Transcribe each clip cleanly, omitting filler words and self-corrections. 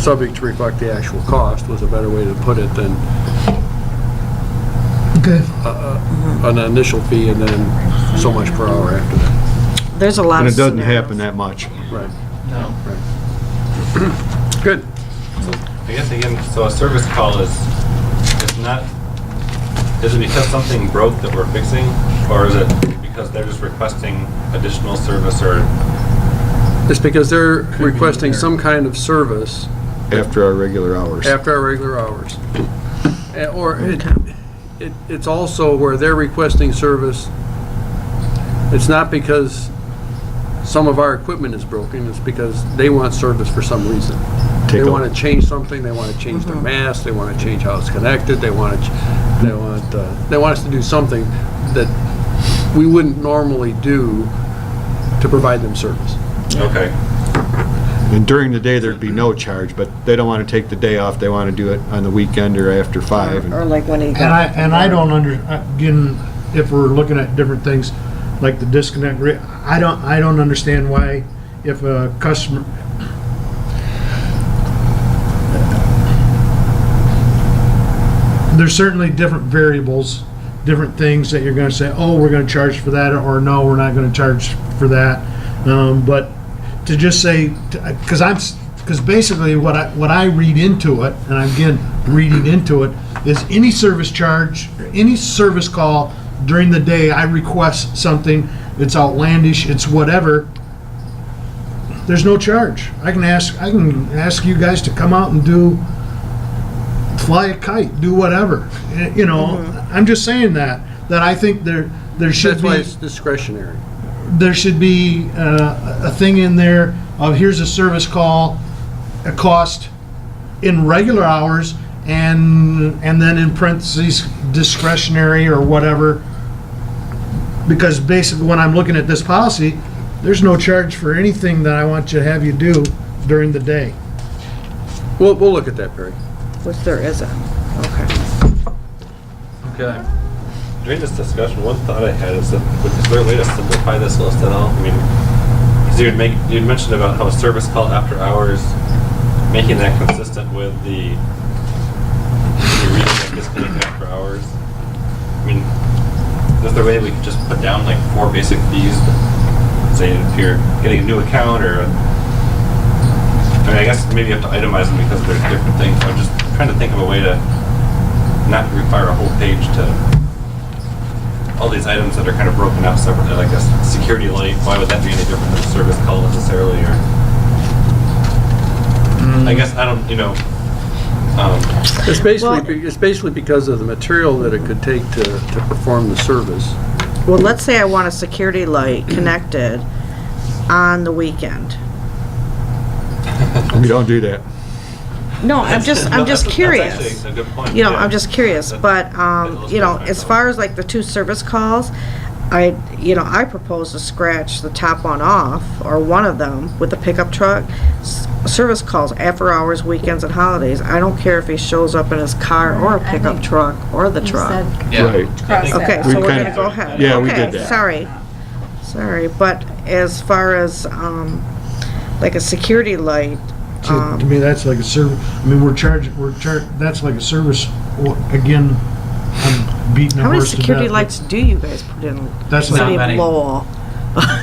subject to reflect the actual cost was a better way to put it than Okay. an initial fee and then so much per hour after that. There's a lot And of it doesn't scenarios. happen that much. Right. No. Good. I guess again, so a service call is not, is it because something broke that we're fixing, or is it because they're just requesting additional service, or? It's because they're requesting some kind of service After our regular hours. after our regular hours. Or it's also where they're requesting service, it's not because some of our equipment is broken, it's because they want service for some reason. They want to change something, they want to change their mast, they want to change how it's connected, they want us to do something that we wouldn't normally do to provide them service. Okay. And during the day, there'd be no charge, but they don't want to take the day off. They want to do it on the weekend or after 5. Or like when he And I don't again, if we're looking at different things, like the disconnect rate, I don't understand why if a customer, there's certainly different variables, different things that you're going to say, oh, we're going to charge for that, or no, we're not going to charge for that. But to just say, because basically what I read into it, and again reading into it, is any service charge, any service call during the day, I request something, it's outlandish, it's whatever, there's no charge. I can ask you guys to come out and fly a kite, do whatever. You know, I'm just saying that I think there should That's be. why it's discretionary. There should be a thing in there of here's a service call, a cost in regular hours, and then in parentheses discretionary or whatever. Because basically when I'm looking at this policy, there's no charge for anything that I want you to have you do during the day. We'll look at that, Perry. Which there isn't. Okay. Okay. During this discussion, one thought I had is there a way to simplify this list at all? I mean, so you'd mentioned about how a service call after hours, making that consistent with the reading that disconnect after hours. I mean, is there a way we could just put down like 4 basic fees? Say if you're getting a new account, or I mean, I guess maybe you have to itemize them because they're different things. I'm just trying to think of a way to not require a whole page to all these items that are kind of broken out separately, like a security light. Why would that be any different than a service call necessarily? Or I guess I don't, It's basically because of the material that it could take to perform the service. Well, let's say I want a security light connected on the weekend. We don't do that. No, I'm just curious. That's actually a good point. You know, yeah. I'm just curious, but, you know, as far as like the 2 service calls, I propose to scratch the top one off, or one of them, with the pickup truck. Service calls after hours, weekends, and holidays. I don't care if he shows up in his car or a pickup truck or the truck. Yeah. Right. Okay, We so we're kinda- gonna go ahead. yeah, we Okay, did that. Sorry, but as far as, like a security light, To me, that's like a service. I mean, that's like a service. Again, I'm beating a how many horse to security death, lights do you guys put in the That's city not of many. Lowell?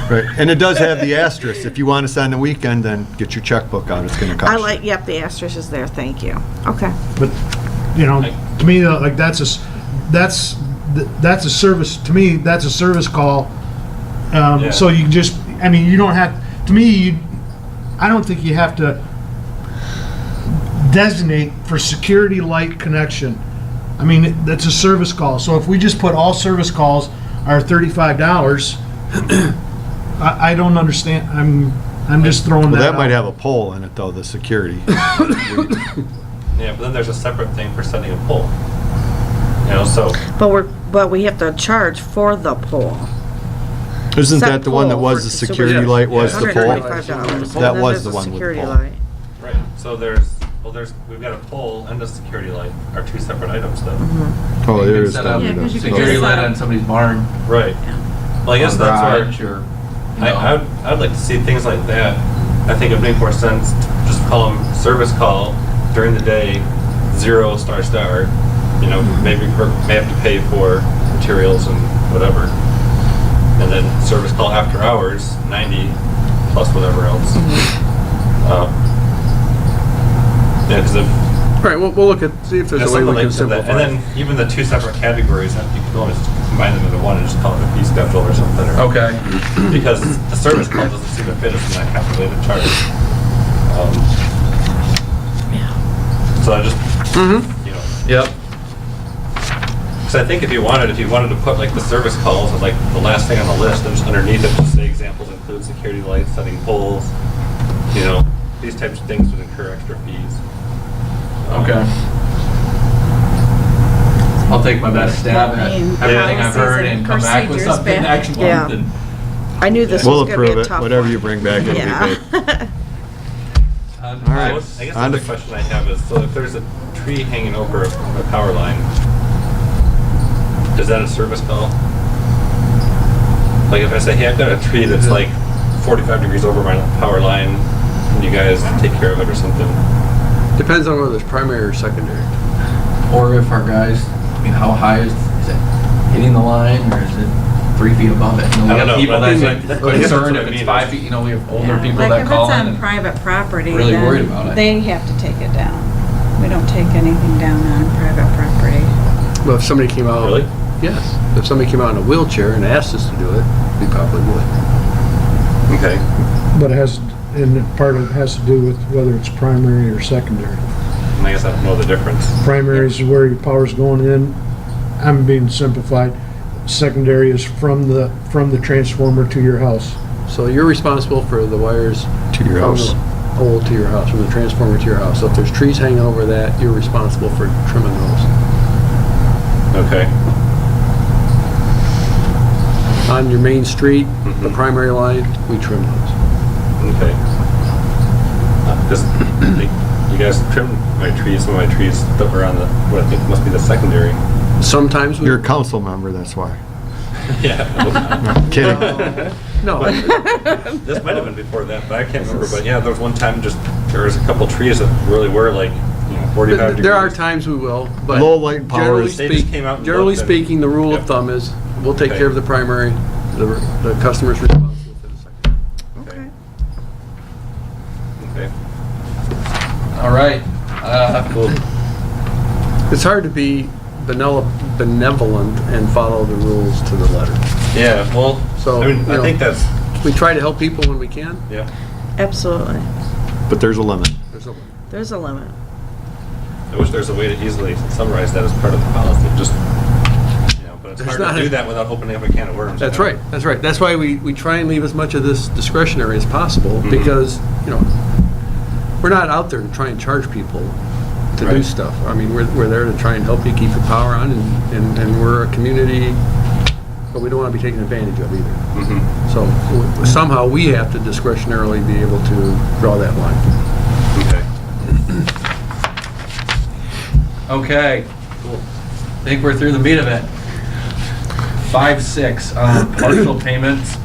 Right. And it does have the asterisk. If you want us on the weekend, then get your checkbook out. It's going to cost you. Yep, the asterisk is there, thank you. Okay. But to me, like that's a service. To me, that's a service call. Yeah. So you just, I mean, you don't have. To me, I don't think you have to designate for security light connection. I mean, that's a service call. So if we just put all service calls are $35, I don't understand. I'm just throwing Well, that that might out. have a pole in it, though, the security. Yeah, but then there's a separate thing for setting a pole. So But we have to charge for the pole. Isn't Set that the one that pole was for the super- security light was the pole? $125. That And then was there's the a one with the security pole. light. right. So we've got a pole and a security light are 2 separate items though. Oh, You there can is. set up Yeah, 'cause you can security set light up- on somebody's barn, Right. Well, I guess on that's where garage, or, I'd like to see things like that. I think it would make more sense just call them service call during the day, 0 ***, you know, maybe may have to pay for materials and whatever. And then service call after hours, 90 plus whatever else. Yeah, because if All right, we'll look at, see if there's a way we can simplify. and then even the 2 separate categories, you can always combine them into one and just call it a fee schedule or something. Or, Okay. because the service call doesn't seem to fit us in that calculated charge. So I just, you know, Yep. because I think if you wanted to put like the service calls as like the last thing on the list, and just underneath it, just say examples include security lights, setting poles, you know, these types of things would incur extra fees. Okay. I'll take my best stab at everything I've heard and come back with Procedures something back. next Yeah. month. And I knew this We'll was gonna be approve a it, tough whatever one. you bring back, it'll be Yeah. paid. All right. I guess On the to- question I have is, so if there's a tree hanging over a power line, is that a service call? Like if I say, hey, I've got a tree that's like 45 degrees over my power line, can you guys take care of it or something? Depends on whether it's primary or secondary. Or if our guys, I mean, how high is it hitting the line or is it 3 feet above it? You know, we I don't have know, people but I that's think like I guess that's concerned what if I it's mean 5 is- feet, you know, we have older Yeah. people Like that if call it's in on and private property, really then worried about it. they have to take it down. We don't take anything down on private property. Well, if somebody came out. Really? Yes. If somebody came out in a wheelchair and asked us to do it, we probably would. Okay. But it has, and part of it has to do with whether it's primary or secondary. And I guess I don't know the difference. Primary is where your power's going in. I'm being simplified. Secondary is from the transformer to your house. So you're responsible for the wires. To your from house. the pole to your house, from the transformer to your house. So if there's trees hanging over that, you're responsible for trimming those. Okay. On your main street, the Mhm. primary line, we trim those. Okay. Because you guys trimmed my trees, some of my trees that were on the, what I think must be the secondary. Sometimes we. You're a council member, that's why. Yeah. Kidding. No. This might have been before that, but I can't remember. But yeah, there was one time just, there was a couple trees that really were like, you know, 45 degrees. There are times we will, but. Low light power generally is- They just came out and Generally looked and- speaking, the rule of Yep. thumb is, we'll take Okay. care of the primary, the customer's responsible for the secondary. Okay. Okay. all right. Cool. It's hard to be benevolent and follow the rules to the letter. Yeah, well, So, I mean, you I know, think that's, We try to help people when we can. yeah. Absolutely. But there's a limit. There's a limit. There's a limit. I wish there's a way to easily summarize that as part of the policy, just, you know, but it's There's hard not to do a- that without opening up a can of worms. That's you know? right, that's right. That's why we try and leave as much of this discretionary as possible, Mhm. because, you know, we're not out there to try and charge people to do Right. stuff. I mean, we're there to try and help you keep your power on, and we're a community, but we don't want to be taken advantage of either. Mhm. So somehow we have to discretionarily be able to draw that line. Okay. Okay. Cool. I think we're through the meat of it. 5-6, partial payments.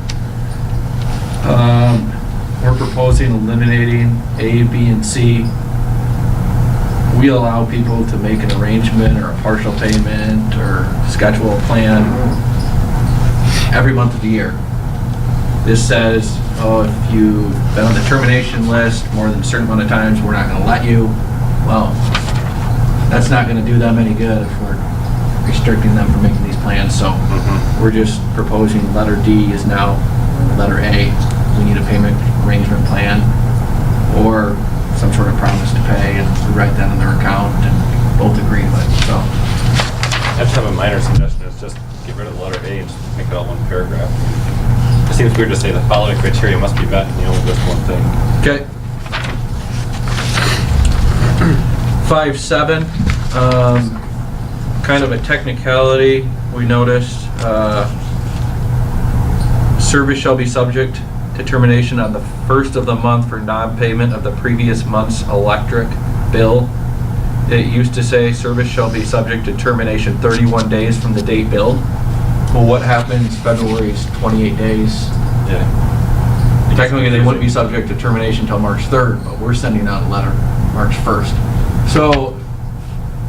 We're proposing eliminating A, B, and C. We allow people to make an arrangement or a partial payment or schedule a plan every month of the year. This says, oh, if you've been on the termination list more than a certain amount of times, we're not going to let you. Well, that's not going to do them any good if we're restricting them from making these plans. So we're just proposing letter D is now letter A. We need a payment arrangement plan or some sort of promise to pay, and we write that in their account and both agree with it. So, I just have a minor suggestion, it's just get rid of the letter A and just make it all one paragraph. It seems weird to say the following criteria must be met, and you only list one thing. okay. 5-7, kind of a technicality we noticed. Service shall be subject to termination on the first of the month for non-payment of the previous month's electric bill. It used to say service shall be subject to termination 31 days from the date billed. Well, what happens? February's 28 days. Yeah. Technically, they wouldn't be subject to termination until March 3rd, but we're sending out a letter March 1st. So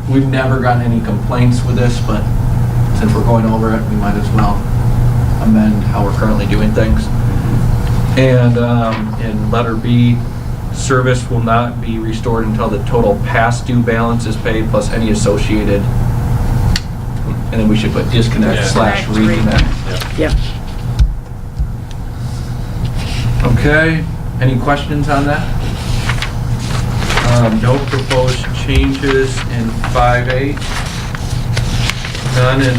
we've never gotten any complaints with this, but since we're going over it, we might as well amend how we're currently doing things. And in letter B, service will not be restored until the total past due balance is paid plus any associated, and then we should put disconnect slash reconnect. Yeah. Okay, any questions on that? No proposed changes in 5.8. None in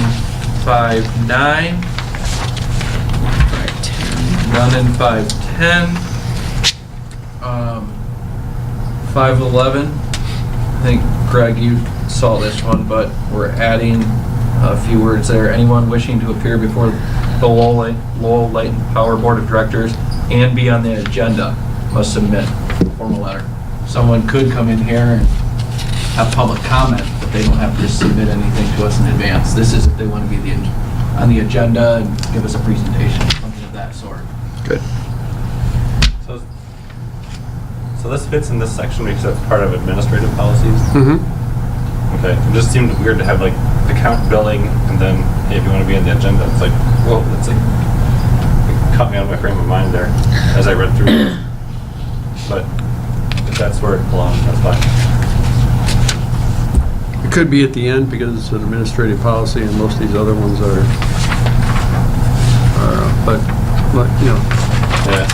5.9. 510. None in 5.10. 5.11. I think, Greg, you saw this one, but we're adding a few words there. Anyone wishing to appear before the Lowell Light and Power Board of Directors and be on the agenda must submit a formal letter. Someone could come in here and have public comment, but they don't have to submit anything to us in advance. This is if they want to be on the agenda and give us a presentation, something of that sort. Good. So this fits in this section because it's part of administrative policies? Mm-hmm. Okay, it just seemed weird to have like account billing and then, hey, if you want to be on the agenda, it's like, whoa, it's like, it caught me out of my frame of mind there as I read through it. But if that's where it belongs, that's fine. It could be at the end because it's an administrative policy and most of these other ones are but, you know. Yeah.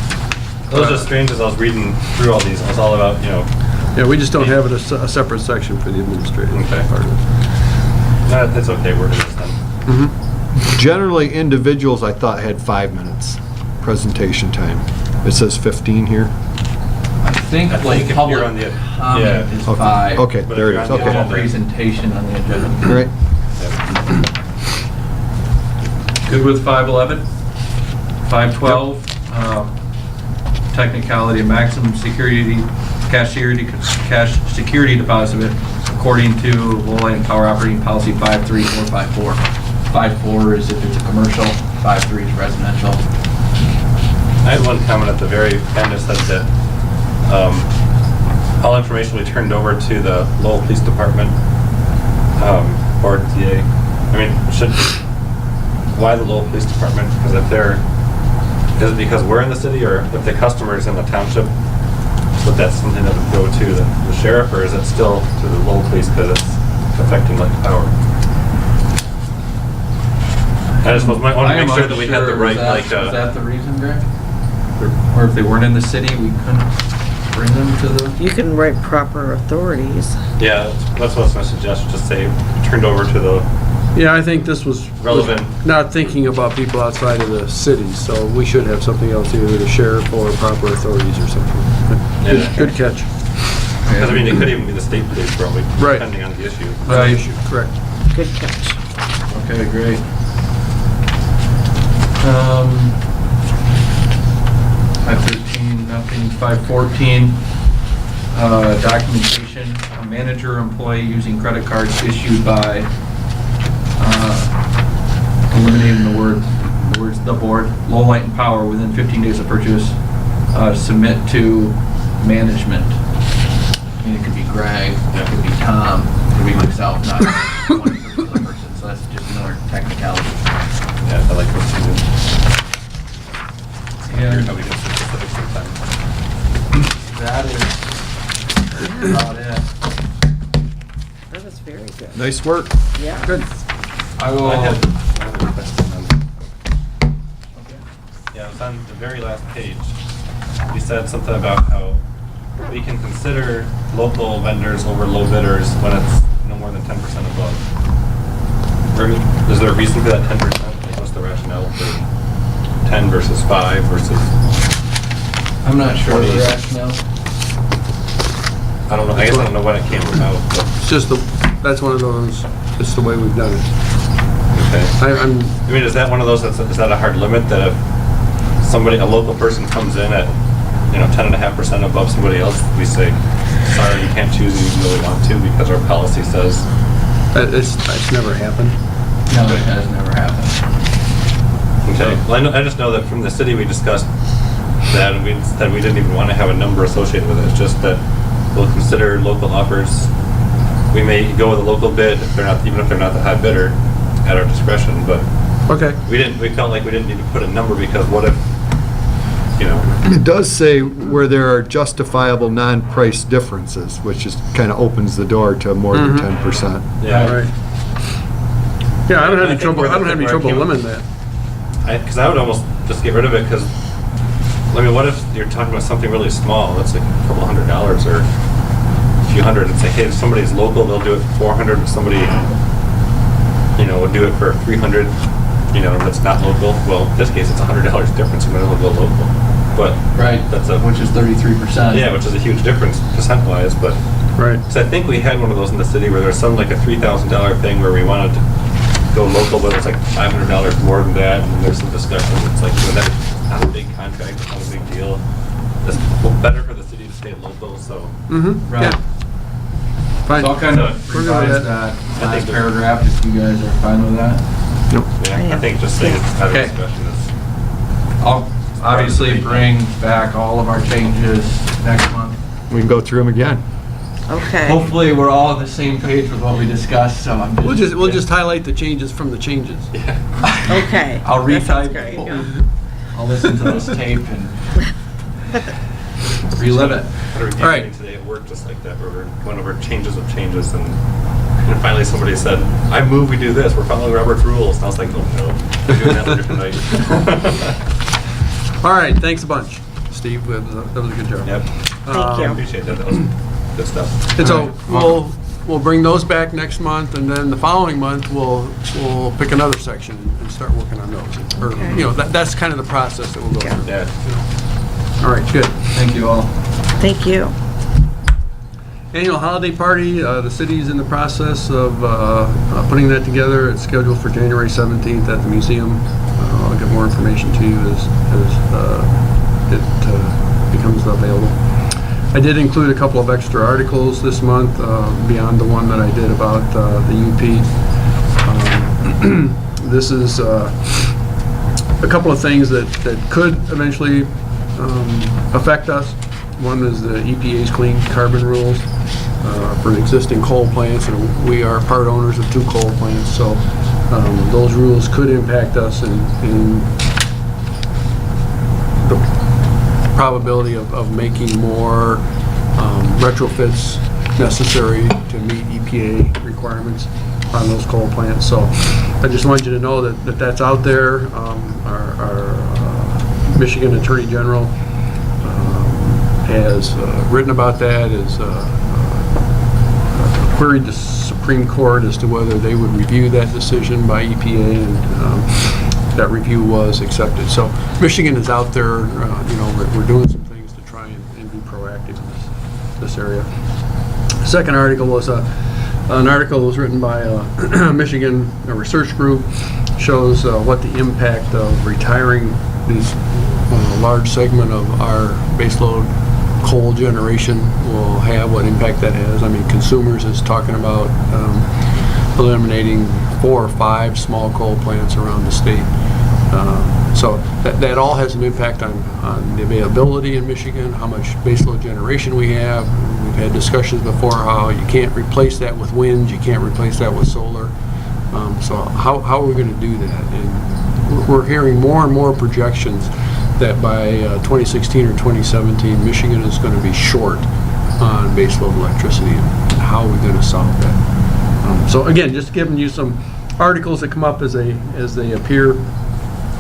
It was just strange as I was reading through all these, it was all about, you know. Yeah, we just don't have it a separate section for the administrative Okay. part of it. No, that's okay, where it is then. Mm-hmm. Generally, individuals, I thought, had 5 minutes presentation time. It says 15 here. I think I like think if public you're on the- comment yeah. is Okay. 5. Okay, But there if it is. you're on the Okay. agenda- Presentation on the agenda. All right. Good with 5.11? 5.12, technicality of maximum cash security deposit according to Lowell Light and Power Operating Policy 53454. 5.4 is if it's a commercial, 5.3 is residential. I had one comment at the very end that said that all information will be turned over to the Lowell Police Department or TA. I mean, why the Lowell Police Department? Because is it because we're in the city, or if the customer is in the township, so that's something that would go to the sheriff, or is it still to the Lowell Police because it's affecting like power? I just want to make sure that we had the right, Is that the reason, Greg? Or if they weren't in the city, we couldn't bring them to the... You can write proper authorities. Yeah, that's what I was going to suggest, just say turned over to the Yeah, I think this was relevant. not thinking about people outside of the city, so we should have something else, either the sheriff or proper authorities or something. Yeah. Good catch. Because I mean, it could even be the state police probably, Right. depending on the issue. Right. Correct. Good catch. Okay, great. 5.13, nothing. 5.14, documentation, a manager or employee using credit cards issued by, eliminating the words, the board, Lowell Light and Power within 15 days of purchase, submit to management. I mean, it could be Greg, it could be Tom, it could be myself, not one particular person, so that's just another technicality. Yeah, I like those two. Yeah. How we get specific sometimes. That is about it. That was very good. Nice work. Yeah. Good. I will. I had another question on that. Yeah, it's on the very last page. You said something about how we can consider local vendors over low bidders when it's no more than 10% above. Is there a reason for that 10%? Like, what's the rationale for 10 versus 5 versus? I'm not sure of the 20? rationale. I don't know. I guess I don't know when it came about. But, It's just that's one of those, it's the way we've done it. okay. I mean, is that one of those? Is that a hard limit that if a local person comes in at 10.5% above somebody else, we say, sorry, you can't choose who you really want to because our policy says. it's never happened. No, it has never happened. Okay. Well, I just know that from the city we discussed that, and we said we didn't even want to have a number associated with it. It's just that we'll consider local offers. We may go with a local bid if they're not, even if they're not the high bidder, at our discretion. But Okay. we felt like we didn't need to put a number because what if, you know, It does say where there are justifiable non-price differences, which just kind of opens the door to more than 10%. yeah. All right. Yeah, I don't have any I think trouble, we're I don't have any where it trouble came- limiting that. Because I would almost just get rid of it because, I mean, what if you're talking about something really small, that's like a couple $100s or a few hundred, and say, hey, if somebody's local, they'll do it for 400, if somebody, you know, would do it for 300, you know, that's not local. Well, in this case, it's $100 difference, and then it'll go local. But Right, that's which is 33%. yeah, which is a huge difference percent-wise, but, Right. because I think we had one of those in the city where there's some like a $3,000 thing where we wanted to go local, but it's like $500 more than that, and there's some discussion. It's like, well, that's not a big contract, it's not a big deal. It's better for the city to stay local, so. Mm-hmm, Right. yeah. Fine. So I'll kind of We're good with revise that. that last paragraph if you guys are fine with that. Yeah, I think just saying it's out of Okay. discussion is. I'll obviously bring back all of our changes next month. We can go through them again. Okay. Hopefully, we're all on the same page with what we discussed, so I'm just. We'll just highlight the changes from the changes. Okay. I'll That sounds retype. great. I'll listen to this tape and relive it. All right. Today at work, just like that, where we're going over changes of changes, and finally somebody said, I move we do this, we're following Robert's rules. And I was like, oh no, we're doing that later tonight. All right, thanks a bunch, Steve. That was a good job. Yep, Thank you. appreciate that, that was good stuff. And so we'll bring those back next month, and then the following month, we'll pick another section and start working on those. Or, Okay. you know, that's kind of the process that we'll go Yeah. through. Yeah. All right, good. Thank you all. Thank you. Annual holiday party, the city's in the process of putting that together. It's scheduled for January 17th at the museum. I'll get more information to you as it becomes available. I did include a couple of extra articles this month, beyond the one that I did about the UP. This is a couple of things that could eventually affect us. One is the EPA's clean carbon rules for existing coal plants, and we are part owners of 2 coal plants, so those rules could impact us in the probability of making more retrofits necessary to meet EPA requirements on those coal plants. So I just want you to know that that's out there. Our Michigan Attorney General has written about that, has queried the Supreme Court as to whether they would review that decision by EPA, and that review was accepted. So Michigan is out there, you know, we're doing some things to try and be proactive in this area. Second article was an article that was written by a Michigan research group, shows what the impact of retiring these large segment of our baseload coal generation will have, what impact that has. I mean, Consumers is talking about eliminating 4 or 5 small coal plants around the state. So that all has an impact on the availability in Michigan, how much baseload generation we have. We've had discussions before how you can't replace that with wind, you can't replace that with solar. So how are we going to do that? And we're hearing more and more projections that by 2016 or 2017, Michigan is going to be short on baseload electricity, and how are we going to solve that? So again, just giving you some articles that come up as they appear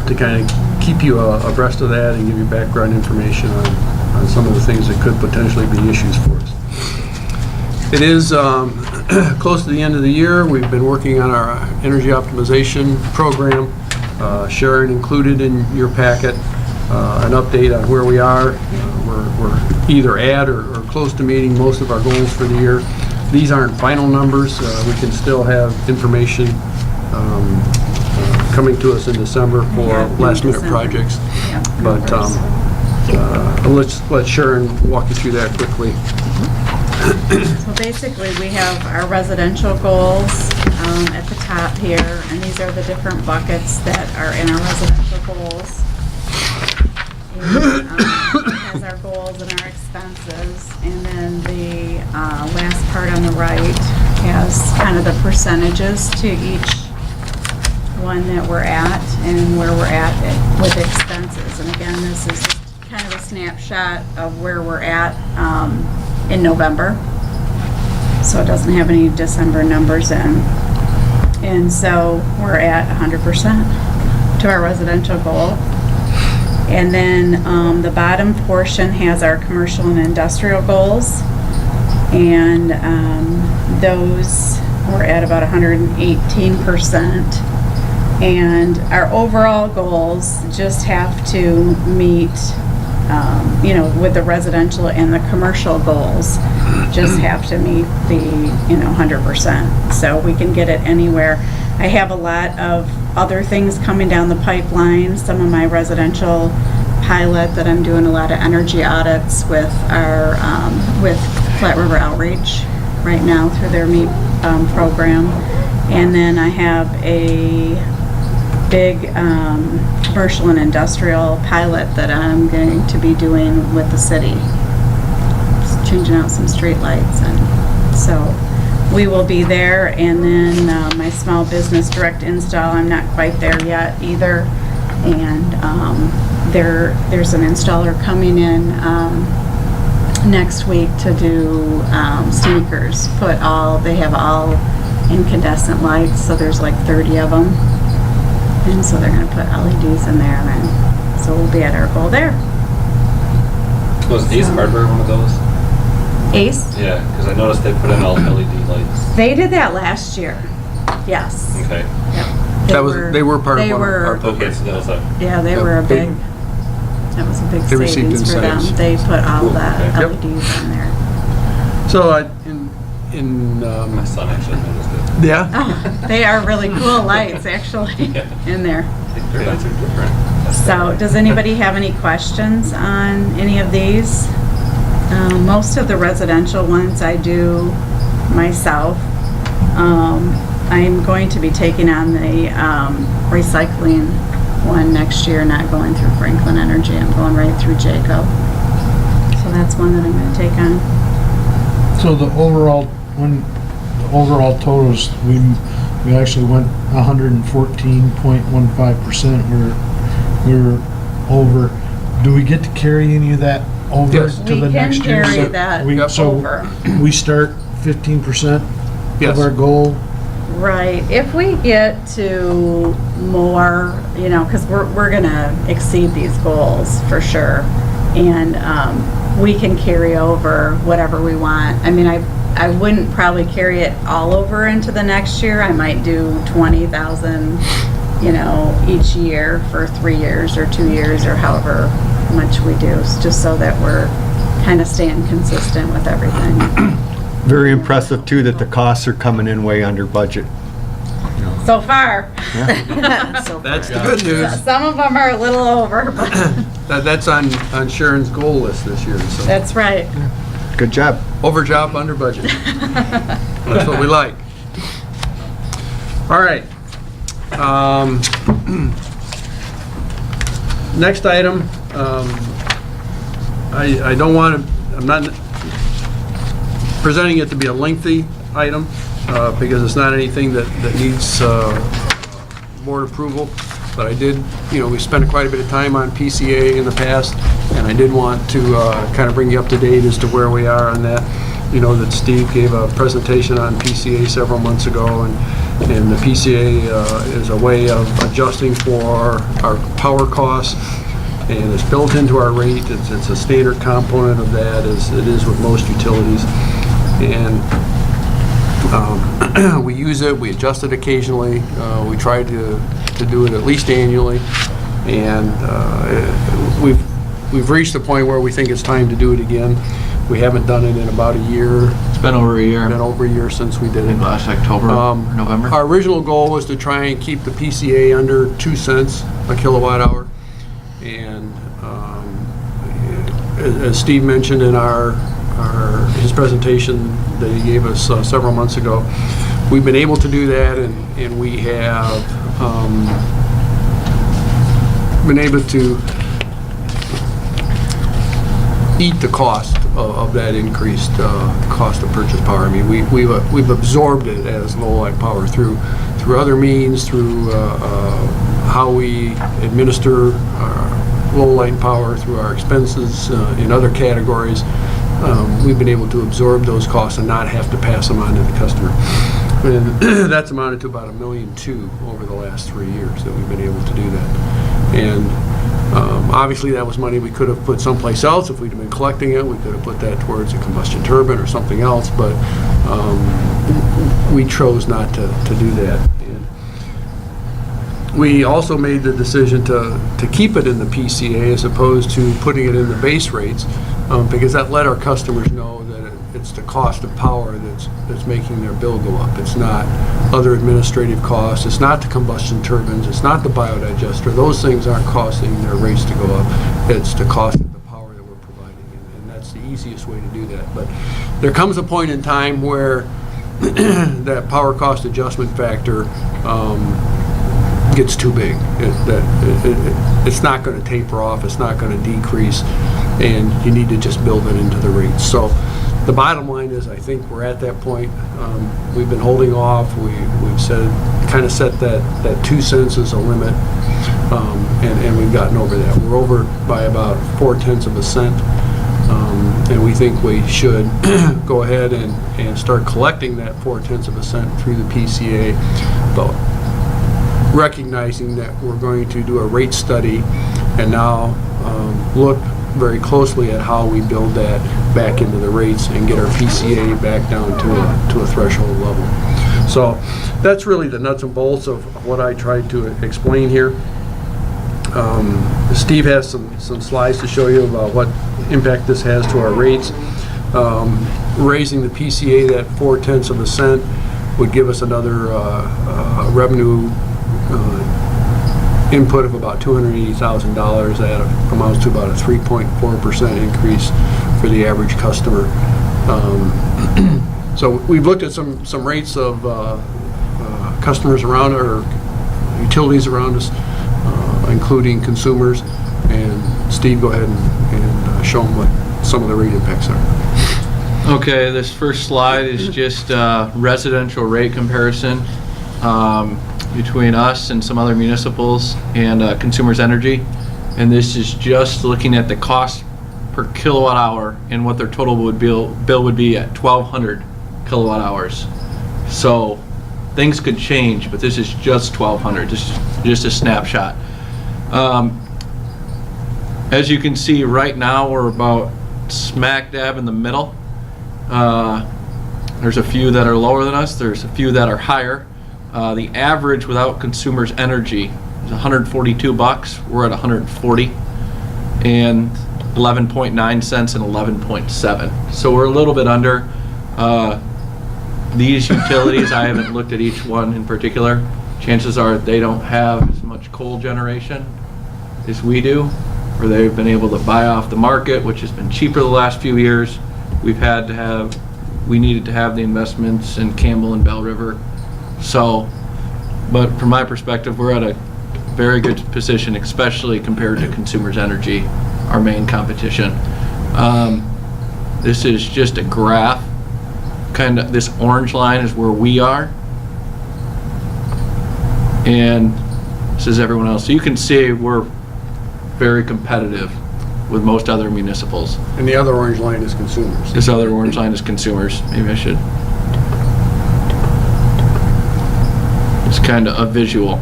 to kind of keep you abreast of that and give you background information on some of the things that could potentially be issues for us. It is close to the end of the year. We've been working on our energy optimization program. Sharon included in your packet an update on where we are. We're either at or close to meeting most of our goals for the year. These aren't final numbers. We can still have information coming to us in December for last minute projects. Yeah, But let Sharon walk you through that quickly. So basically, we have our residential goals at the top here, and these are the different buckets that are in our residential goals. has our goals and our expenses. And then the last part on the right has kind of the percentages to each one that we're at and where we're at with expenses. And again, this is just kind of a snapshot of where we're at in November. So it doesn't have any December numbers in. And so we're at 100% to our residential goal. And then the bottom portion has our commercial and industrial goals. And those we're at about 118%. And our overall goals just have to meet, with the residential and the commercial goals, just have to meet the, 100%. So we can get it anywhere. I have a lot of other things coming down the pipeline. Some of my residential pilot that I'm doing a lot of energy audits with our, with Flat River Outreach right now through their MEEP program. And then I have a big commercial and industrial pilot that I'm going to be doing with the city. Just changing out some street lights, and so we will be there. And then my small business direct install, I'm not quite there yet either. And there's an installer coming in next week to do sneakers. They have all incandescent lights, so there's like 30 of them. And so they're going to put LEDs in there, and so we'll be at our goal there. Was Ace Hardware one of those? Ace? Yeah, because I noticed they put in all LED lights. They did that last year. Yes. Okay. Yep. They were part of our Okay, so that was a. Yeah, they were a big. That was a big They received savings for them. incentives. They put all the Yep. LEDs in there. So My son actually noticed it. yeah. Oh, they are really cool lights, actually, in there. Their lights are different. So, does anybody have any questions on any of these? Most of the residential ones I do myself. I'm going to be taking on the recycling one next year, not going through Franklin Energy. I'm going right through Jacob. So that's one that I'm going to take on. So the overall totals, we actually went 114.15%. We're over. Do we get to carry any of that over Yes. to the next year? We can carry So that over. we start 15% Yes. of our goal. Right. If we get to more, because we're going to exceed these goals for sure. And we can carry over whatever we want. I mean, I wouldn't probably carry it all over into the next year. I might do 20,000, each year for 3 years or 2 years or however much we do, just so that we're kind of staying consistent with everything. Very impressive too that the costs are coming in way under budget. So far. That's the good news. Some of them are a little over, but That's on Sharon's goal list this year. So that's right. Good job. over job, under budget. That's what we like. All right. Next item. I don't want to. I'm not presenting it to be a lengthy item because it's not anything that needs board approval. But I did, we spent quite a bit of time on PCA in the past, and I did want to kind of bring you up to date as to where we are on that. That Steve gave a presentation on PCA several months ago, and the PCA is a way of adjusting for our power costs, and it's built into our rate. It's a standard component of that, as it is with most utilities. And we use it, we adjust it occasionally. We try to do it at least annually. And we've reached the point where we think it's time to do it again. We haven't done it in about a year. It's been over a year. Been over a year since we did it. Last October, or November. Our original goal was to try and keep the PCA under 2 cents a kilowatt hour. And as Steve mentioned in his presentation that he gave us several months ago, we've been able to do that, and we have been able to eat the cost of that increased cost of purchase power. I mean, we've absorbed it as Lowell Power through other means, through how we administer Lowell Power, through our expenses in other categories. We've been able to absorb those costs and not have to pass them on to the customer. And that's amounted to about $1.2 million over the last 3 years that we've been able to do that. And obviously that was money we could have put someplace else. If we'd have been collecting it, we could have put that towards a combustion turbine or something else, but we chose not to do that. And we also made the decision to keep it in the PCA as opposed to putting it in the base rates, because that let our customers know that it's the cost of power that's making their bill go up. It's not other administrative costs. It's not the combustion turbines. It's not the biodigester. Those things aren't costing their rates to go up. It's the cost of the power that we're providing, and that's the easiest way to do that. But there comes a point in time where that power cost adjustment factor gets too big. It's not going to taper off. It's not going to decrease, and you need to just build it into the rates. So the bottom line is, I think we're at that point. We've been holding off. We've kind of set that 2 cents as a limit, and we've gotten over that. We're over by about 0.4 cents, and we think we should go ahead and start collecting that 0.4 cents through the PCA, but recognizing that we're going to do a rate study and now look very closely at how we build that back into the rates and get our PCA back down to a threshold level. So that's really the nuts and bolts of what I tried to explain here. Steve has some slides to show you about what impact this has to our rates. Raising the PCA that 0.4 cents would give us another revenue input of about $280,000. That amounts to about a 3.4% increase for the average customer. So we've looked at some rates of customers around, or utilities around us, including consumers. And Steve, go ahead and show them what some of the rate impacts are. Okay, this first slide is just residential rate comparison between us and some other municipals and Consumers Energy. And this is just looking at the cost per kilowatt hour and what their total bill would be at 1,200 kilowatt hours. So things could change, but this is just 1,200, just a snapshot. As you can see right now, we're about smack dab in the middle. There's a few that are lower than us. There's a few that are higher. The average without Consumers Energy is $142. We're at 140, and 11.9 cents and 11.7. So we're a little bit under. These utilities, I haven't looked at each one in particular. Chances are they don't have as much coal generation as we do, or they've been able to buy off the market, which has been cheaper the last few years. We needed to have the investments in Campbell and Bell River. So, but from my perspective, we're at a very good position, especially compared to Consumers Energy, our main competition. This is just a graph. Kind of this orange line is where we are, and this is everyone else. So you can see we're very competitive with most other municipals. And the other orange line is consumers. This other orange line is consumers. Maybe I should. It's kind of a visual.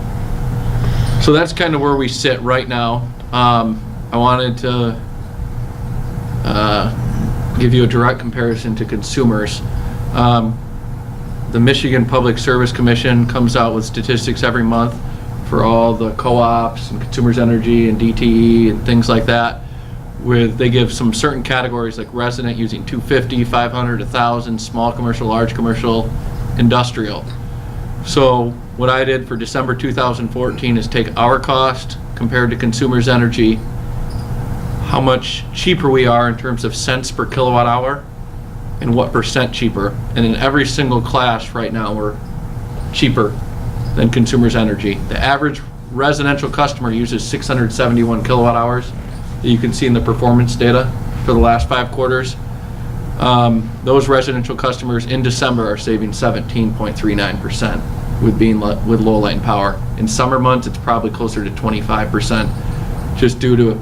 So that's kind of where we sit right now. I wanted to give you a direct comparison to consumers. The Michigan Public Service Commission comes out with statistics every month for all the co-ops and Consumers Energy and DTE and things like that. They give some certain categories like resident using 250, 500, 1,000, small commercial, large commercial, industrial. So what I did for December 2014 is take our cost compared to Consumers Energy, how much cheaper we are in terms of cents per kilowatt hour, and what percent cheaper. And in every single class right now, we're cheaper than Consumers Energy. The average residential customer uses 671 kilowatt hours that you can see in the performance data. for the last 5 quarters. Those residential customers in December are saving 17.39% with low light and power. In summer months, it's probably closer to 25%, just due to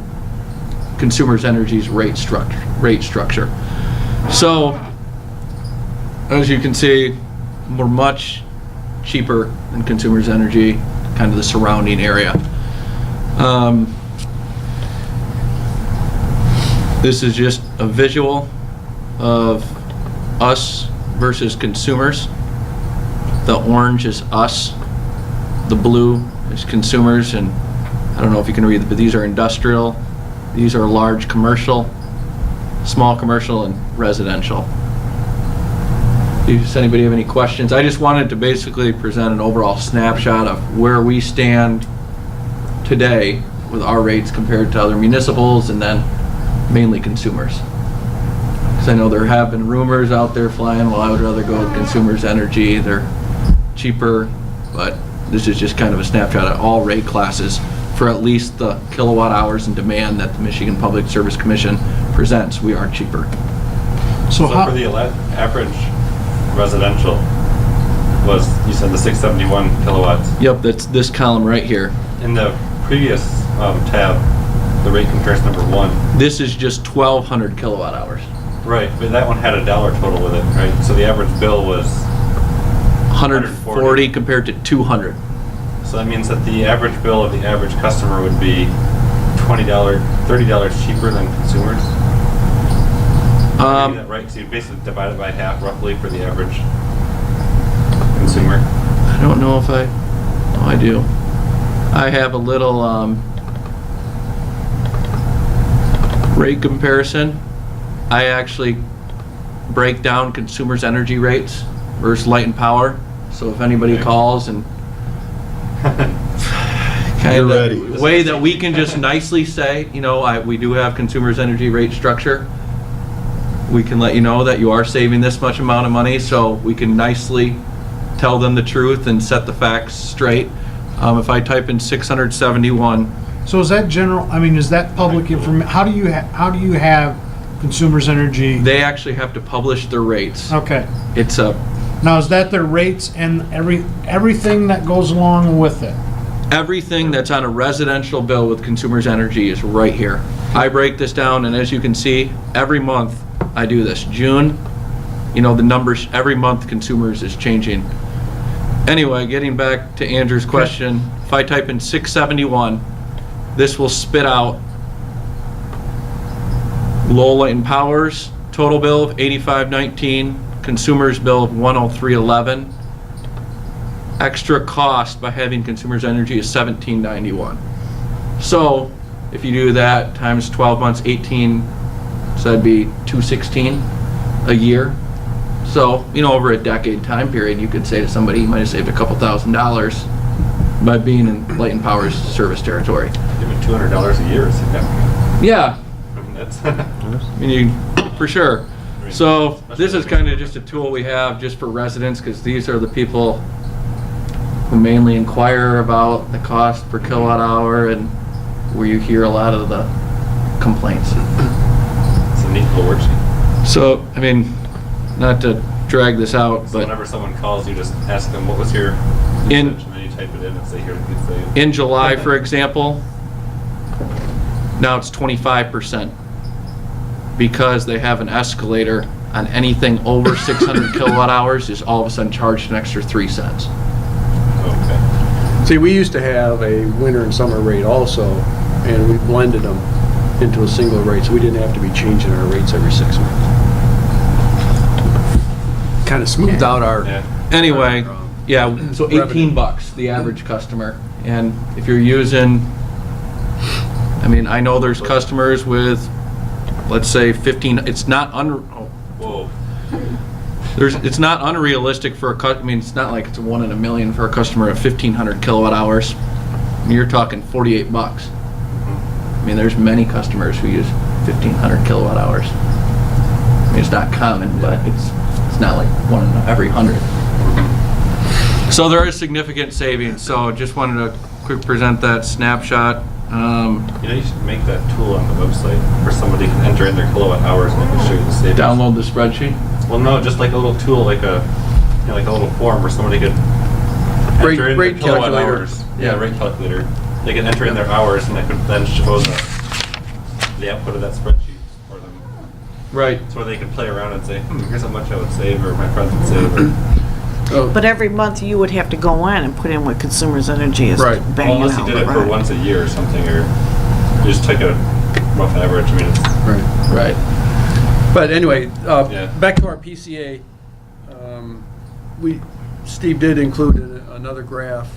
Consumers Energy's rate structure. So, as you can see, we're much cheaper than Consumers Energy, kind of the surrounding area. This is just a visual of us versus consumers. The orange is us, the blue is consumers, and I don't know if you can read it, but these are industrial, these are large commercial, small commercial, and residential. Does anybody have any questions? I just wanted to basically present an overall snapshot of where we stand today with our rates compared to other municipals, and then mainly consumers. Because I know there have been rumors out there flying, well, I would rather go with Consumers Energy, they're cheaper, but this is just kind of a snapshot of all rate classes for at least the kilowatt hours and demand that the Michigan Public Service Commission presents. We are cheaper. So For the average residential was, you said the 671 kilowatts. Yep, that's this column right here. In the previous tab, the rate comparison number 1. This is just 1,200 kilowatt hours. Right, but that one had a dollar total with it, right? So the average bill was 140 compared to 200. So that means that the average bill of the average customer would be $20, $30 cheaper than consumers? Is that right? So you basically divide it by half roughly for the average consumer? I don't know if I do. I have a little rate comparison. I actually break down Consumers Energy rates versus light and power. So if anybody calls and kind of the way that we can just nicely say, you know, we do have Consumers Energy rate structure. We can let you know that you are saving this much amount of money, so we can nicely tell them the truth and set the facts straight. If I type in 671, So is that general, I mean, is that public information? How do you have Consumers Energy? they actually have to publish their rates. Okay. It's a Now, is that their rates and everything that goes along with it? everything that's on a residential bill with Consumers Energy is right here. I break this down, and as you can see, every month I do this. June, you know, the numbers, every month Consumers is changing. Anyway, getting back to Andrew's question, if I type in 671, this will spit out Lowell Light and Power's total bill of $85.19, Consumers bill of $103.11. Extra cost by having Consumers Energy is $17.91. So if you do that times 12 months, 18, so that'd be $216 a year. So, you know, over a decade time period, you could say to somebody, you might have saved a couple $1,000s by being in Light and Power's service territory. Even $200 a year is significant. Yeah, I mean, that's I mean, for sure. So this is kind of just a tool we have just for residents, because these are the people who mainly inquire about the cost per kilowatt hour and where you hear a lot of the complaints. it's a neat little worksheet. So, I mean, not to drag this out, So but whenever someone calls, you just ask them, what was your usage? In- And then you type it in and say, here, please say. in July, for example, now it's 25%, because they have an escalator on anything over 600 kilowatt hours is all of a sudden charged an extra 3 cents. Okay. See, we used to have a winter and summer rate also, and we blended them into a single rate, so we didn't have to be changing our rates every 6 months. Kind of smoothed out our. Yeah. Anyway, yeah, so Revenue. 18 bucks, the average customer. And if you're using, I mean, I know there's customers with, let's say 15, it's not Whoa. it's not unrealistic for I mean, it's not like it's a 1 in a million for a customer of 1,500 kilowatt hours. I mean, you're talking 48 bucks. I mean, there's many customers who use 1,500 kilowatt hours. I mean, it's not common, but it's not like 1 in every 100. So there is significant savings, so just wanted to quick present that snapshot. You know, you should make that tool on the website where somebody can enter in their kilowatt hours and they can show you the savings. Download the spreadsheet. Well, no, just like a little tool, like a, you know, like a little form where somebody could Rate- enter in rate their kilowatt calculator. hours. Yeah, rate calculator. They can enter in their hours and that could then show the output of that spreadsheet for them. Right. So where they can play around and say, here's how much I would save, or my friends would save, or, Oh, But every month you would have to go in and put in what consumers' energy is Right. well, banging unless you out. did it for Right. once a year or something, or you just took a rough average. I mean, it's, Right. Right. But anyway, Yeah. back to our PCA. Steve did include another graph,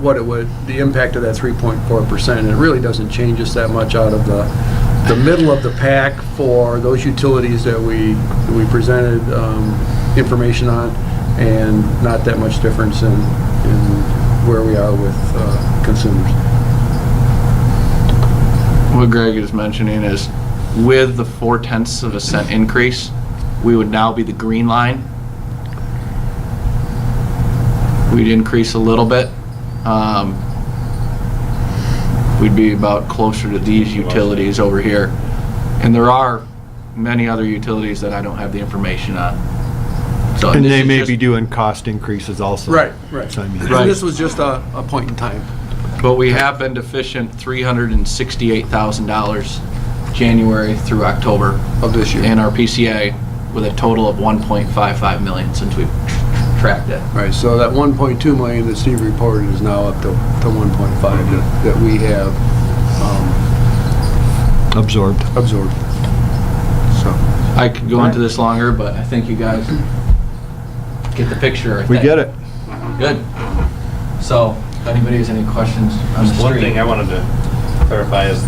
what it would, the impact of that 3.4%. And it really doesn't change us that much out of the middle of the pack for those utilities that we presented information on, and not that much difference in where we are with consumers. What Greg is mentioning is with the 0.4 cent increase, we would now be the green line. We'd increase a little bit. We'd be about closer to these utilities over here. And there are many other utilities that I don't have the information on. So And this they is may just- be doing cost increases also. Right. So I mean, And this was just a point in time. But we have been deficient $368,000 January through October Of this year. in our PCA, with a total of 1.55 million since we've tracked it. Right, so that 1.2 million that Steve reported is now up to 1.5 that we have absorbed. absorbed. So, I could go into this longer, but I think you guys get the picture. I We think. get it. Good. So, if anybody has any questions on the just one street. thing I wanted to clarify is,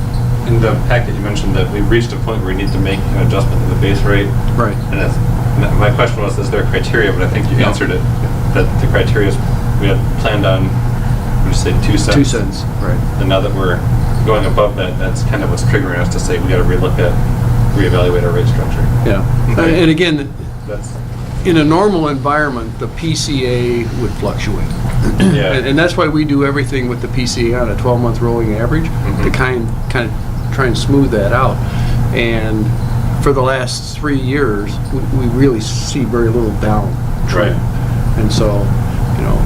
in the packet you mentioned that we've reached a point where we need to make an adjustment to the base rate. right. And my question was, is there a criteria? But I think you Yeah. answered it. That the criteria is, we had planned on, we just say 2 cents. 2 cents, right. And now that we're going above that, that's kind of what's triggering us to say we got to reevaluate our rate structure. Yeah. Okay. And again, That's, in a normal environment, the PCA would fluctuate. yeah. And that's why we do everything with the PCA on a 12-month rolling average, to kind of try and smooth that out. And for the last 3 years, we really see very little down trend. And so, you know,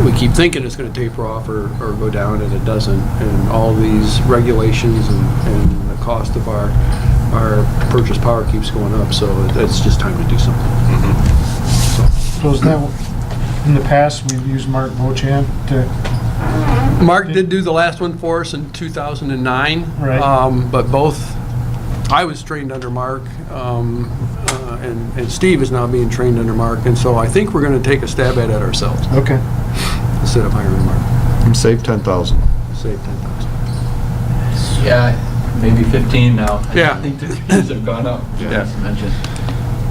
we keep thinking it's going to taper off or go down, and it doesn't. And all these regulations and the cost of our purchase power keeps going up, so it's just time to do something. So is that, in the past, we've used Mark Bochamp to, Mark did do the last one for us in 2009. Right. But I was trained under Mark, and Steve is now being trained under Mark, and so I think we're going to take a stab at it ourselves okay. instead of hiring Mark. And save 10,000. Save 10,000. Yeah, maybe 15 now. Yeah. I think the fees have gone up, Yeah. Janice mentioned.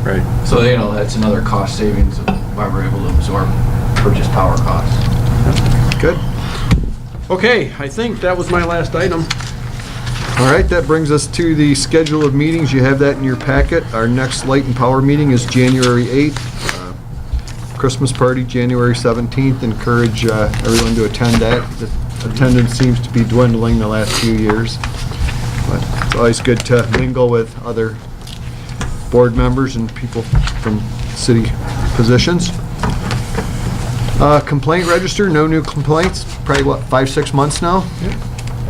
Right. So, you know, that's another cost savings of why we're able to absorb purchase power costs. Good. Okay, I think that was my last item. All right, that brings us to the schedule of meetings. You have that in your packet. Our next Light and Power meeting is January 8th. Christmas party, January 17th. Encourage everyone to attend that. The attendance seems to be dwindling the last few years. But it's always good to mingle with other board members and people from city positions. Complaint register, no new complaints. Probably, what, 5-6 months now?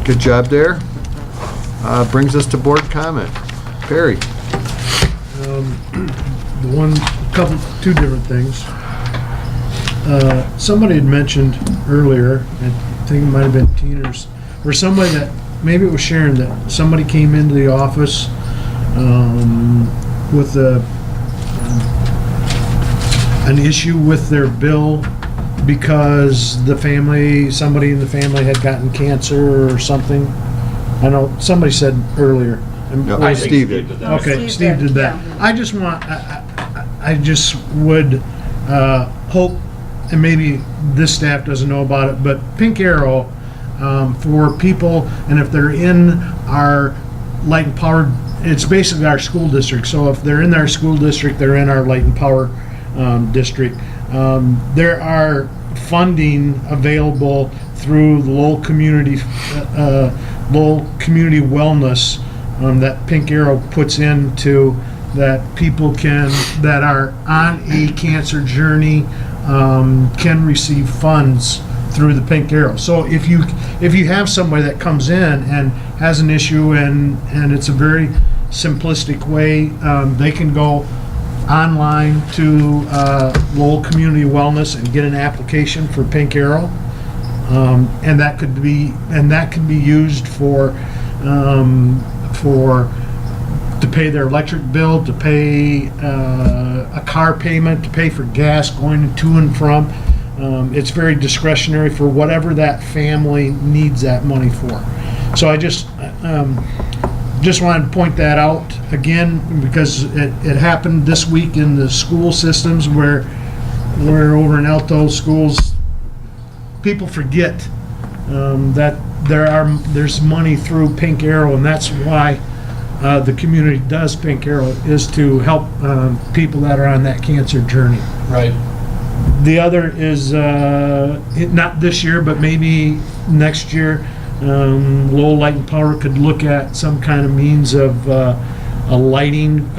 Good job there. Brings us to board comment. Perry? Two different things. Somebody had mentioned earlier, I think it might have been Teeners, or somebody that, maybe it was Sharon, that somebody came into the office with an issue with their bill because somebody in the family had gotten cancer or something. I know, somebody said earlier. No, Steve did. that. Okay, Steve Steve did, did that. yeah. I just want, I just would hope, and maybe this staff doesn't know about it, but Pink Arrow, for people, and if they're in our light and power, it's basically our school district. So if they're in our school district, they're in our light and power district. There are funding available through the Lowell Community Wellness that Pink Arrow puts into that people that are on a cancer journey can receive funds through the Pink Arrow. So if you have somebody that comes in and has an issue and it's a very simplistic way, they can go online to Lowell Community Wellness and get an application for Pink Arrow, and that can be used for to pay their electric bill, to pay a car payment, to pay for gas going to and from. It's very discretionary for whatever that family needs that money for. So I just wanted to point that out again, because it happened this week in the school systems where over in Alto schools, people forget that there's money through Pink Arrow, and that's why the community does Pink Arrow, is to help people that are on that cancer journey. Right. The other is, not this year, but maybe next year, Lowell Light and Power could look at some kind of means of a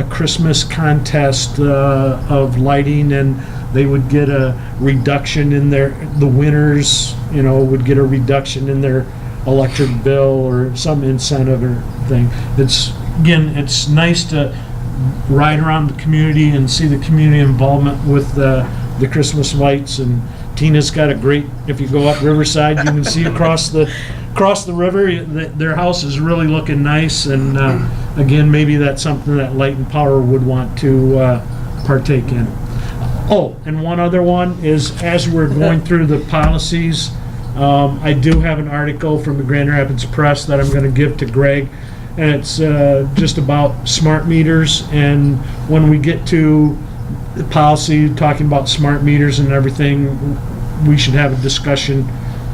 Christmas contest of lighting, and they would get a reduction in the winners, would get a reduction in their electric bill or some incentive or thing. It's nice to ride around the community and see the community involvement with the Christmas lights. And Tina's got a great, if you go up Riverside, you can see across the river, their house is really looking nice. And again, maybe that's something that Light and Power would want to partake in. Oh, and one other one is, as we're going through the policies, I do have an article from the Grand Rapids Press that I'm going to give to Greg, and it's just about smart meters. And when we get to the policy talking about smart meters and everything, we should have a discussion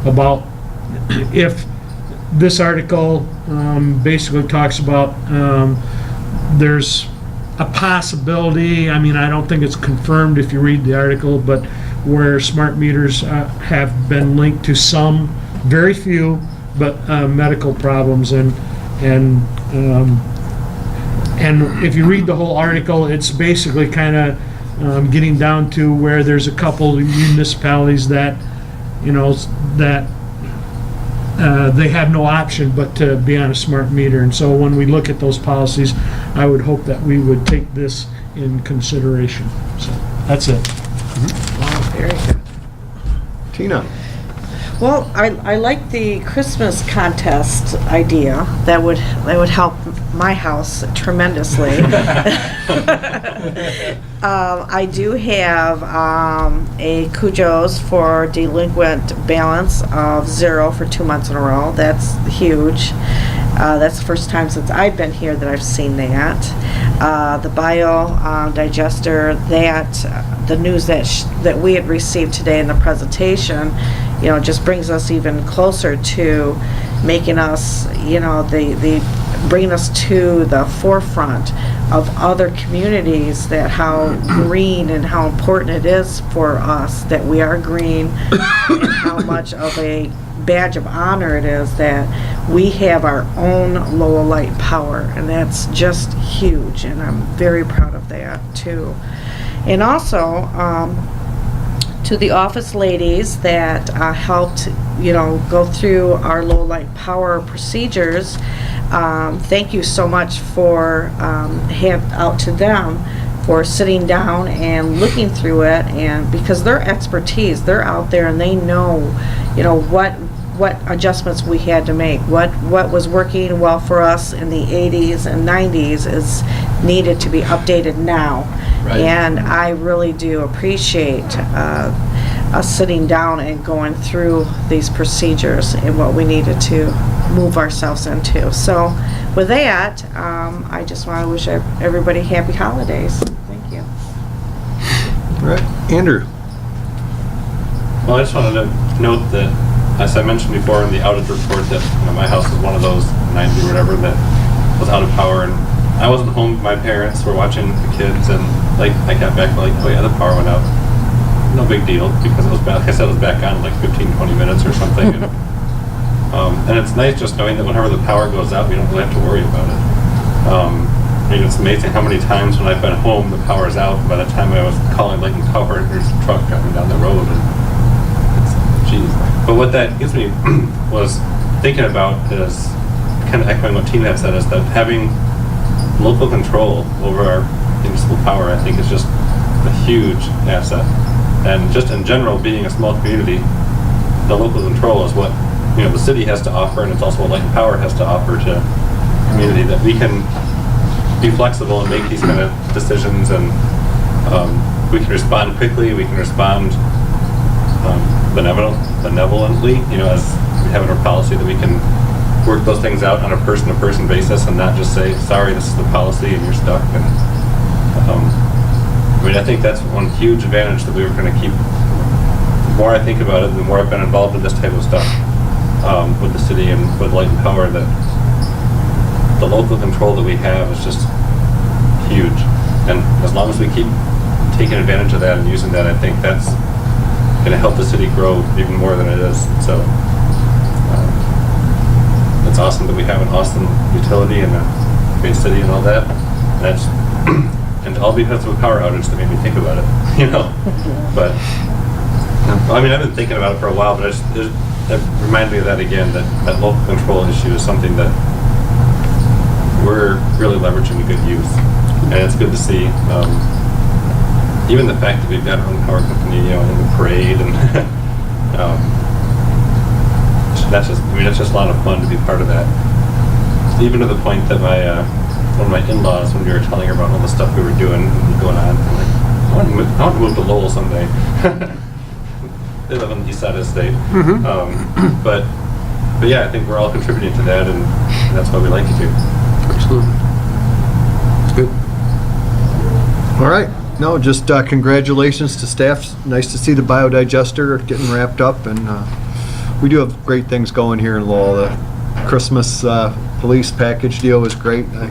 about if this article basically talks about there's a possibility, I don't think it's confirmed if you read the article, but where smart meters have been linked to some, very few, but medical problems. And if you read the whole article, it's basically kind of getting down to where there's a couple of municipalities that, they have no option but to be on a smart meter. And so when we look at those policies, I would hope that we would take this in consideration. So that's it. Very good. Tina? Well, I like the Christmas contest idea. That would help my house tremendously. I do have a Cujo's for delinquent balance of 0 for 2 months in a row. That's huge. That's the first time since I've been here that I've seen that. The bio digester, the news that we had received today in the presentation, just brings us even closer to making us, bringing us to the forefront of other communities, that how green and how important it is for us that we are green, and how much of a badge of honor it is that we have our own Lowell Light Power, and that's just huge, and I'm very proud of that too. And also to the office ladies that helped go through our Lowell Light Power procedures, thank you so much for out to them for sitting down and looking through it, and because their expertise, they're out there and they know what adjustments we had to make, what was working well for us in the 80s and 90s is needed to be updated now. Right. And I really do appreciate us sitting down and going through these procedures and what we needed to move ourselves into. So with that, I just want to wish everybody happy holidays. Thank you. All right, Andrew? Well, I just wanted to note that, as I mentioned before in the outage report, that my house was one of those 90 or whatever that was out of power, and I wasn't home. My parents were watching the kids, and I got back oh yeah, the power went out. No big deal because it was back, like I said, it was back on in like 15, 20 minutes or something. And it's nice just knowing that whenever the power goes out, we don't really have to worry about it. I mean, it's amazing how many times when I've been home, the power's out. By the time I was calling Light and Power, there's a truck coming down the road. And it's, geez. But what that gives me was thinking about is kind of echoing what Tina had said, is that having local control over our municipal power, I think, is just a huge asset. And just in general, being a small community, the local control is what, you know, the city has to offer, and it's also what Light and Power has to offer to the community, that we can be flexible and make these kind of decisions, and we can respond quickly, we can respond benevolently, you know, as we have in our policy, that we can work those things out on a person-to-person basis and not just say, sorry, this is the policy and you're stuck. And I mean, I think that's one huge advantage that we were going to keep. The more I think about it, the more I've been involved in this type of stuff with the city and with Light and Power, that the local control that we have is just huge. And as long as we keep taking advantage of that and using that, I think that's going to help the city grow even more than it is. So it's awesome that we have an awesome utility and a great city and all that. And that's and all because of a power outage that made me think about it, you know. But I mean, I've been thinking about it for a while, but it reminded me of that again, that local control issue is something that we're really leveraging to good use. And it's good to see. Even the fact that we've got our own power company, you know, in the parade, and that's just, I mean, it's just a lot of fun to be part of that. Even to the point that one of my in-laws, when we were telling her about all the stuff we were doing and going on, I'm like, I want to move to Lowell someday. They live on the east side of the state. But yeah, I think we're all contributing to that, and that's why we like it too. Absolutely. It's good. All right. No, just congratulations to staff. Nice to see the biodigester getting wrapped up, and we do have great things going here in Lowell. The Christmas police package deal was great. I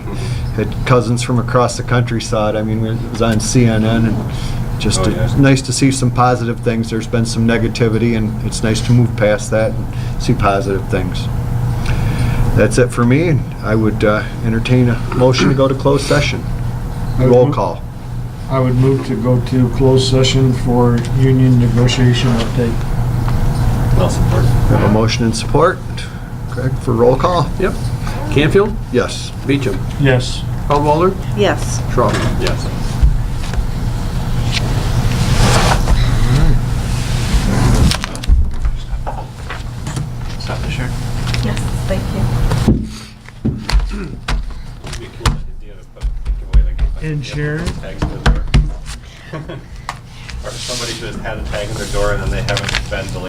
had cousins from across the country saw it. I mean, it was on CNN, and just nice to see some positive things. There's been some negativity, and it's nice to move past that and see positive things. That's it for me, and I would entertain a motion to go to closed session. Roll call. I would move to go to closed session for union negotiation update. Well, support. We have a motion and support. Greg, for roll call? Yep. Canfield, Yes. Beecham, Yes. Caldwalder, Yes. Schroeder. Yes. Stop the share. Yes, thank you. It'd be cool if you just give away, like, Insurance? tags in the door. Or somebody should have had a tag in their door and then they haven't been delivered.